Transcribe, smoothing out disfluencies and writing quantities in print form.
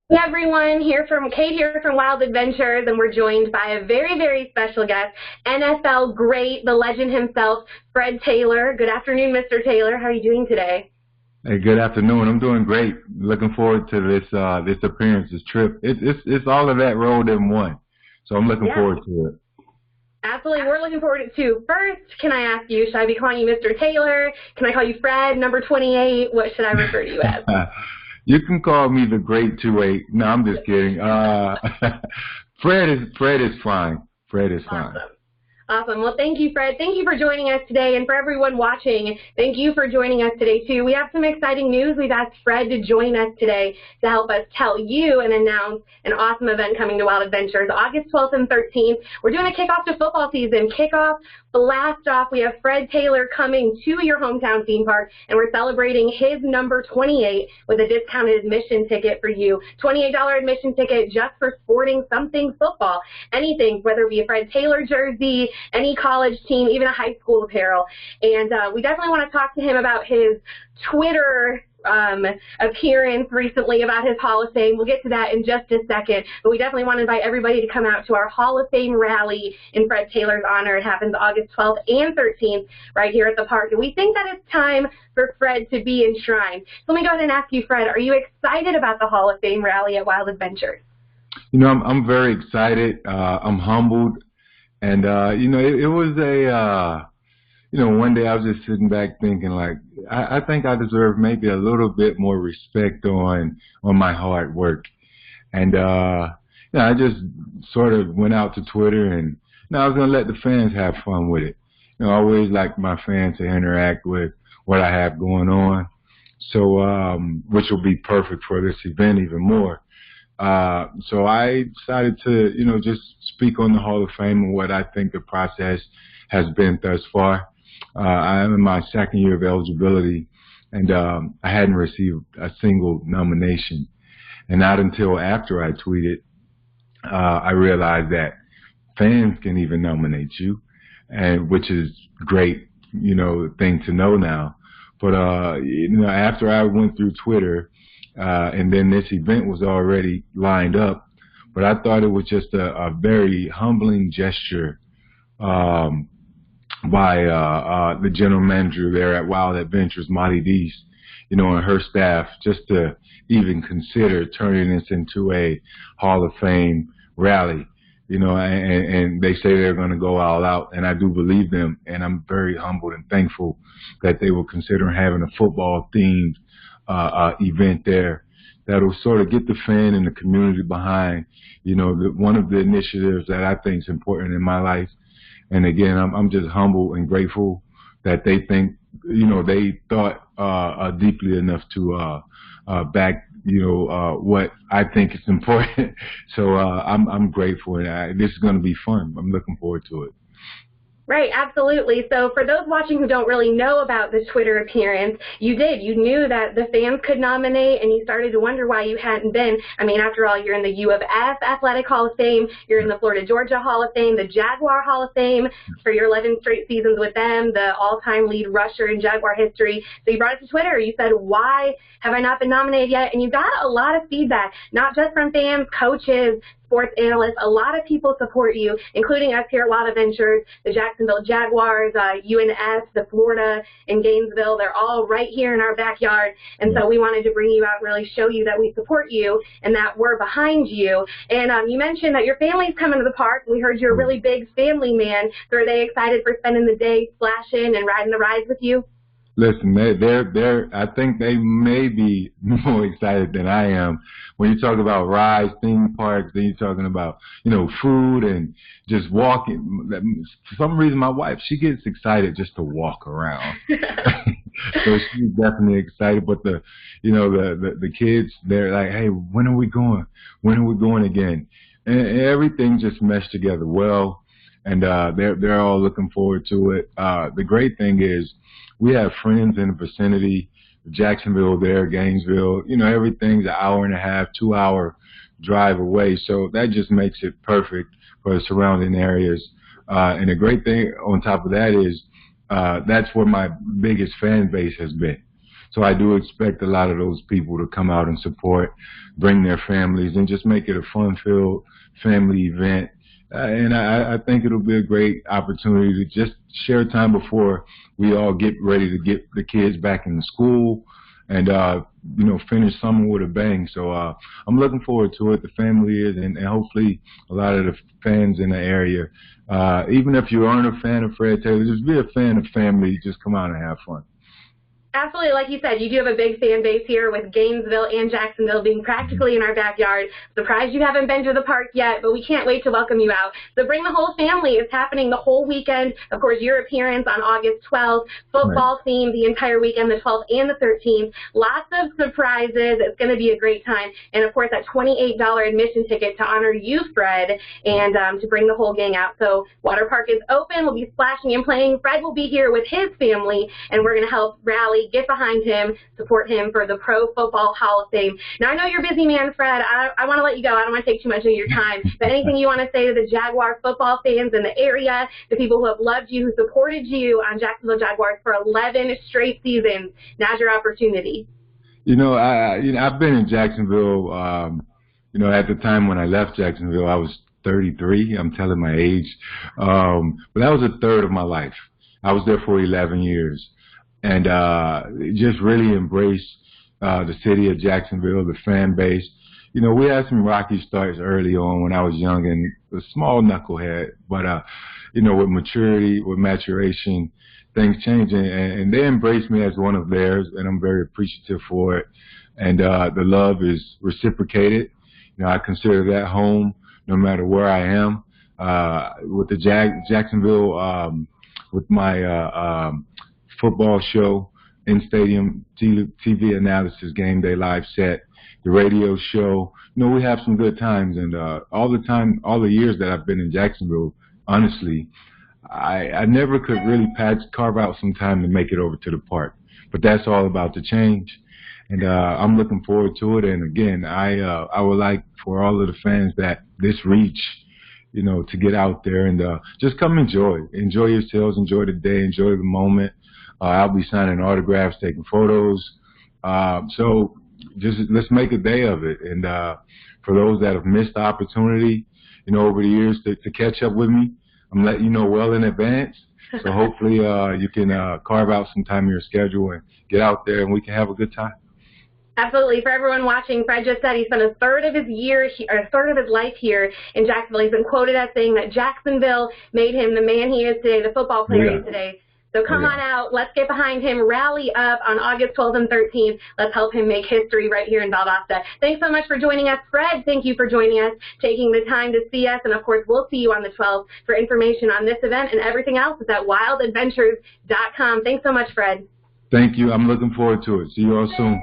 Hey everyone, Cait here from Wild Adventures, and we're joined by a very, very special guest, NFL great, the legend himself, Fred Taylor. Good afternoon, Mr. Taylor. How are you doing today? Hey, good afternoon. I'm doing great. Looking forward to this appearance, this trip. It's all of that rolled in one, so I'm looking forward to it. Absolutely, we're looking forward to it too. First, can I ask you, should I be calling you Mr. Taylor? Can I call you Fred, number 28? What should I refer to you as? You can call me the Great 28. No, I'm just kidding. Fred is fine. Fred is fine. Awesome. Well, thank you, Fred. Thank you for joining us today. And for everyone watching, thank you for joining us today, too. We have some exciting news. We've asked Fred to join us today to help us tell you and announce an awesome event coming to Wild Adventures, August 12th and 13th. We're doing a kickoff to football season. Kickoff, blast off. We have Fred Taylor coming to your hometown theme park, and we're celebrating his number 28 with a discounted admission ticket for you. $28 admission ticket just for sporting something football. Anything, whether it be a Fred Taylor jersey, any college team, even a high school apparel. And we definitely want to talk to him about his Twitter appearance recently, about his Hall of Fame. We'll get to that in just a second. But we definitely want to invite everybody to come out to our Hall of Fame rally in Fred Taylor's honor. It happens August 12th and 13th right here at the park. And we think that it's time for Fred to be enshrined. So let me go ahead and ask you, Fred, are you excited about the Hall of Fame rally at Wild Adventures? You know, I'm very excited. I'm humbled. And, you know, it was one day I was just sitting back thinking, like, I think I deserve maybe a little bit more respect on my hard work. And, I just sort of went out to Twitter and, I was going to let the fans have fun with it. I always like my fans to interact with what I have going on. So, which will be perfect for this event even more. So I decided to, just speak on the Hall of Fame and what I think the process has been thus far. I am in my second year of eligibility, and I hadn't received a single nomination. And not until after I tweeted, I realized that fans can even nominate you, and which is great, thing to know now. But after I went through Twitter, and then this event was already lined up, but I thought it was just a very humbling gesture by the general manager there at Wild Adventures, Monty Dees, and her staff, just to even consider turning this into a Hall of Fame rally. And they say they're going to go all out, and I do believe them, and I'm very humbled and thankful that they will consider having a football-themed event there that'll sort of get the fan and the community behind, one of the initiatives that I think is important in my life. And again, I'm just humble and grateful that they think, they thought deeply enough to back, what I think is important. So I'm grateful, and this is going to be fun. I'm looking forward to it. Right, absolutely. So for those watching who don't really know about the Twitter appearance, you did. You knew that the fans could nominate, and you started to wonder why you hadn't been. I mean, after all, you're in the U of F Athletic Hall of Fame. You're in the Florida-Georgia Hall of Fame, the Jaguar Hall of Fame for your 11 straight seasons with them, the all-time lead rusher in Jaguar history. So you brought it to Twitter. You said, why have I not been nominated yet? And you got a lot of feedback, not just from fans, coaches, sports analysts. A lot of people support you, including us here at Wild Adventures, the Jacksonville Jaguars, UNS, the Florida in Gainesville. They're all right here in our backyard. And so we wanted to bring you out and really show you that we support you and that we're behind you. And you mentioned that your family's coming to the park. We heard you're a really big family man. So are they excited for spending the day splashing and riding the rides with you? Listen, they're. I think they may be more excited than I am. When you talk about rides, theme parks, then you're talking about, food and just walking. For some reason, my wife, she gets excited just to walk around. So she's definitely excited. But the kids, they're like, hey, when are we going? When are we going again? And everything just meshed together well. And they're all looking forward to it. The great thing is, we have friends in the vicinity, Jacksonville there, Gainesville, everything's an hour and a half, 2-hour drive away. So that just makes it perfect for the surrounding areas. And the great thing on top of that is that's where my biggest fan base has been. So I do expect a lot of those people to come out and support, bring their families, and just make it a fun-filled family event. And I think it'll be a great opportunity to just share time before we all get ready to get the kids back into school and, finish summer with a bang. So I'm looking forward to it. The family is, and hopefully a lot of the fans in the area. Even if you aren't a fan of Fred Taylor, just be a fan of family. Just come out and have fun. Absolutely. Like you said, you do have a big fan base here with Gainesville and Jacksonville being practically in our backyard. Surprised you haven't been to the park yet, but we can't wait to welcome you out. So bring the whole family. It's happening the whole weekend. Of course, your appearance on August 12th. Football theme the entire weekend, the 12th and the 13th. Lots of surprises. It's going to be a great time. And, of course, that $28 admission ticket to honor you, Fred, and to bring the whole gang out. So water park is open. We'll be splashing and playing. Fred will be here with his family, and we're going to help rally, get behind him, support him for the Pro Football Hall of Fame. Now, I know you're a busy man, Fred. I want to let you go. I don't want to take too much of your time. But anything you want to say to the Jaguar football fans in the area, the people who have loved you, who supported you on Jacksonville Jaguars for 11 straight seasons, now's your opportunity. I've been in Jacksonville, at the time when I left Jacksonville, I was 33. I'm telling my age. But that was a third of my life. I was there for 11 years. And just really embrace the city of Jacksonville, the fan base. We had some rocky starts early on when I was young and a small knucklehead. But, with maturity, with maturation, things change. And they embraced me as one of theirs, and I'm very appreciative for it. And the love is reciprocated. I consider that home no matter where I am. With the Jacksonville, with my football show, in-stadium TV analysis, game day live set, the radio show. We have some good times, and all the years that I've been in Jacksonville, honestly, I never could really carve out some time to make it over to the park. But that's all about the change, and I'm looking forward to it. And again, I would like for all of the fans that this reach, to get out there and just come enjoy yourselves, enjoy the day, enjoy the moment. I'll be signing autographs, taking photos. So just let's make a day of it. And for those that have missed the opportunity, over the years to catch up with me, I'm letting you know well in advance. So hopefully you can carve out some time in your schedule and get out there and we can have a good time. Absolutely. For everyone watching, Fred just said he spent a third of his life here in Jacksonville. He's been quoted as saying that Jacksonville made him the man he is today, the football player he is today. So come on out. Let's get behind him. Rally up on August 12th and 13th. Let's help him make history right here in Valdosta. Thanks so much for joining us, Fred. Thank you for joining us, taking the time to see us. And, of course, we'll see you on the 12th. For information on this event and everything else, it's at wildadventures.com. Thanks so much, Fred. Thank you. I'm looking forward to it. See you all soon.